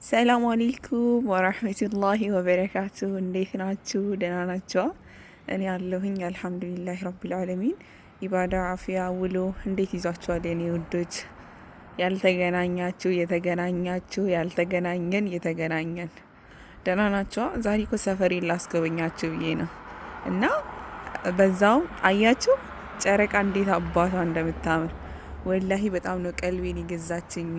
ሰላም አለይኩም ወራህመቱላሂ ወበረካቱ። እንዴት ናችሁ? ደህና ናችሁ? እኔ አለሁኝ አልሐምዱሊላህ ረቢል ዓለሚን። ኢባዳ አፍያ ውሎ እንዴት ይዟችኋል የኔ ውዶች? ያልተገናኛችሁ የተገናኛችሁ፣ ያልተገናኘን የተገናኘን፣ ደህና ናችሁ? ዛሬ እኮ ሰፈሬን ላስጎበኛችሁ ብዬ ነው እና በዛው አያችሁ ጨረቃ እንዴት አባቷ እንደምታምር ወላሂ በጣም ነው ቀልቤን ይገዛችኝ።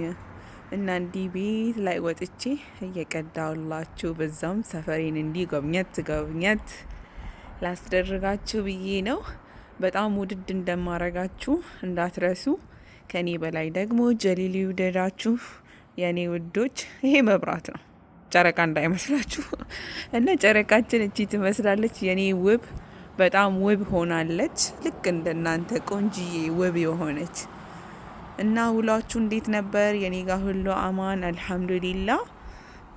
እና እንዲህ ቤት ላይ ወጥቼ እየቀዳውላችሁ በዛም ሰፈሬን እንዲህ ጎብኘት ላስደርጋችሁ ብዬ ነው። በጣም ውድድ እንደማረጋችሁ እንዳትረሱ። ከኔ በላይ ደግሞ ጀሊል ይውደዳችሁ የኔ ውዶች። ይሄ መብራት ነው ጨረቃ እንዳይመስላችሁ። እና ጨረቃችን እቺ ትመስላለች የኔ ውብ፣ በጣም ውብ ሆናለች። ልክ እንደናንተ ቆንጂዬ ውብ የሆነች እና ውሏችሁ እንዴት ነበር? የኔ ጋር ሁሉ አማን አልሐምዱሊላህ።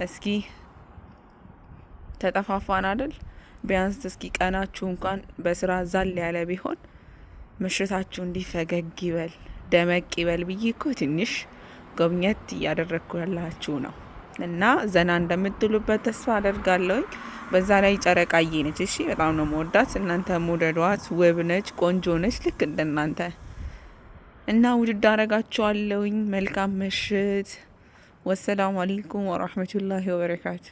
እስኪ ተጠፋፋን አይደል? ቢያንስ እስኪ ቀናችሁ እንኳን በስራ ዛል ያለ ቢሆን ምሽታችሁ እንዲፈገግ ይበል ደመቅ ይበል ብዬ እኮ ትንሽ ጎብኘት እያደረግኩ ያላችሁ ነው እና ዘና እንደምትሉበት ተስፋ አደርጋለሁኝ። በዛ ላይ ጨረቃዬ ነች። እሺ በጣም ነው መወዳት። እናንተ መውደዷት። ውብ ነች፣ ቆንጆ ነች ልክ እንደናንተ እና ውድድ አረጋችኋለሁኝ። መልካም ምሽት። ወሰላሙ አለይኩም ወራህመቱላሂ ወበረካቱ።